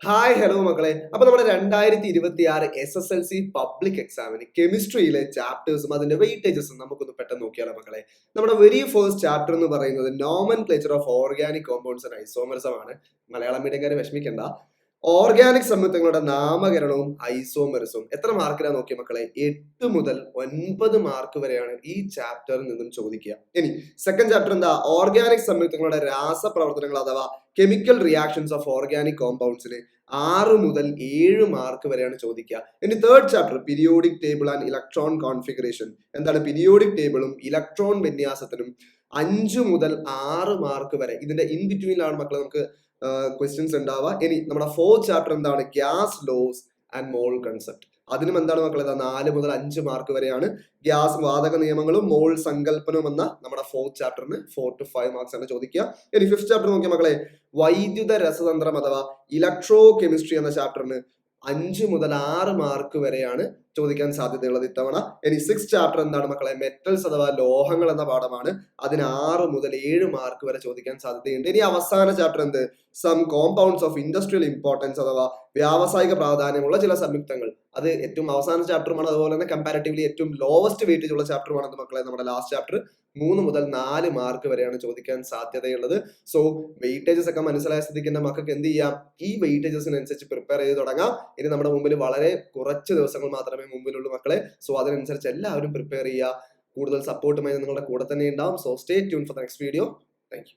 Hi hello മക്കളെ. അപ്പൊ നമ്മുടെ 2026 SSLC പബ്ലിക് എക്സാമിന് കെമിസ്ട്രിയിലെ ചാപ്റ്റേഴ്സും അതിന്റെ വെയിറ്റേജസും നമുക്കൊന്ന് പെട്ടെന്ന് നോക്കിയാലോ മക്കളെ. നമ്മുടെ വെരി ഫസ്റ്റ് ചാപ്റ്റർ എന്ന് പറയുന്നത് nomenclature of organic compounds and isomerism ആണ്. മലയാളം മീഡിയംകാരെ വിഷമിക്കണ്ട. ഓർഗാനിക് സംയുക്തങ്ങളുടെ നാമകരണവും ഐസോമർസും എത്ര മാർക്കിലാണ് നോക്കിയ മക്കളെ? 8 മുതൽ 9 മാർക്ക് വരെയാണ് ഈ ചാപ്റ്ററിൽ നിന്നും ചോദിക്കുക. ഇനി സെക്കൻഡ് ചാപ്റ്റർ എന്താ? ഓർഗാനിക് സംയുക്തങ്ങളുടെ രാസപ്രവർത്തനങ്ങൾ അഥവാ കെമിക്കൽ റിയാക്ഷൻസ് ഓഫ് ഓർഗാനിക് കോമ്പൗണ്ട്സിന് 6 മുതൽ 7 മാർക്ക് വരെയാണ് ചോദിക്കുക. ഇനി third chapter periodic table and electron configuration. എന്താണ് പീരിയോഡിക് ടേബിളും ഇലക്ട്രോൺ വിന്യാസത്തിനും 5 മുതൽ 6 മാർക്ക് വരെ. ഇതിന്റെ ഇൻ ബിറ്റ്വീനിലാണ് മക്കളെ നമുക്ക് ക്വസ്റ്റ്യൻസ് ഉണ്ടാവുക. ഇനി നമ്മുടെ ഫോർത്ത് ചാപ്റ്റർ എന്താണ്? Gas loss and mall concept. അതിനും എന്താണ് മക്കളെ? 4 മുതൽ 5 മാർക്ക് വരെയാണ്. ഗ്യാസ് വാതക നിയമങ്ങളും മോൾ സങ്കല്പനവും എന്ന നമ്മുടെ ഫോർത്ത് ചാപ്റ്ററിന് 4 to 5 മാർക്സ് ആണ് ചോദിക്കുക. ഇനി ഫിഫ്ത് ചാപ്റ്റർ നോക്കിയ മക്കളെ, വൈദ്യുത രസതന്ത്രം അഥവാ ഇലക്ട്രോ കെമിസ്ട്രി എന്ന ചാപ്റ്ററിന് 5 മുതൽ 6 മാർക്ക് വരെയാണ് ചോദിക്കാൻ സാധ്യതയുള്ളത് ഇത്തവണ. ഇനി സിക്സ് ചാപ്റ്റർ എന്താണ് മക്കളെ? മെറ്റൽസ് അഥവാ ലോഹങ്ങൾ എന്ന പാഠമാണ്. അതിന് 6 മുതൽ 7 മാർക്ക് വരെ ചോദിക്കാൻ സാധ്യതയുണ്ട്. ഇനി അവസാന ചാപ്റ്റർ എന്ത്? Some compounds of industrial importance അഥവാ വ്യാവസായിക പ്രാധാന്യമുള്ള ചില സംയുക്തങ്ങൾ. അത് ഏറ്റവും അവസാന ചാപ്റ്ററുമാണ്. അതുപോലെ തന്നെ കമ്പാരിറ്റീവ്ലി ഏറ്റവും ലോവസ്റ്റ് വെയിറ്റേജ് ഉള്ള ചാപ്റ്ററുമാണ് മക്കളെ നമ്മുടെ ലാസ്റ്റ് ചാപ്റ്റർ. 3 മുതൽ 4 മാർക്ക് വരെയാണ് ചോദിക്കാൻ സാധ്യതയുള്ളത്. സോ വെയിറ്റേജസ് ഒക്കെ മനസ്സിലായ സ്ഥിതിക്ക് എന്റെ മക്കൾക്ക് എന്ത് ചെയ്യാം? ഈ വെയിറ്റേജസിനനുസരിച്ച് പ്രിപ്പയർ ചെയ്ത് തുടങ്ങാം. ഇനി നമ്മുടെ മുമ്പിൽ വളരെ കുറച്ച് ദിവസങ്ങൾ മാത്രമേ മുമ്പിലുള്ളൂ മക്കളെ. സോ അതിനനുസരിച്ച് എല്ലാവരും പ്രിപ്പയർ ചെയ്യുക. കൂടുതൽ സപ്പോർട്ടുമായി നിങ്ങളുടെ കൂടെ തന്നെ ഉണ്ടാവും. So stay tune for the next video. Thank you.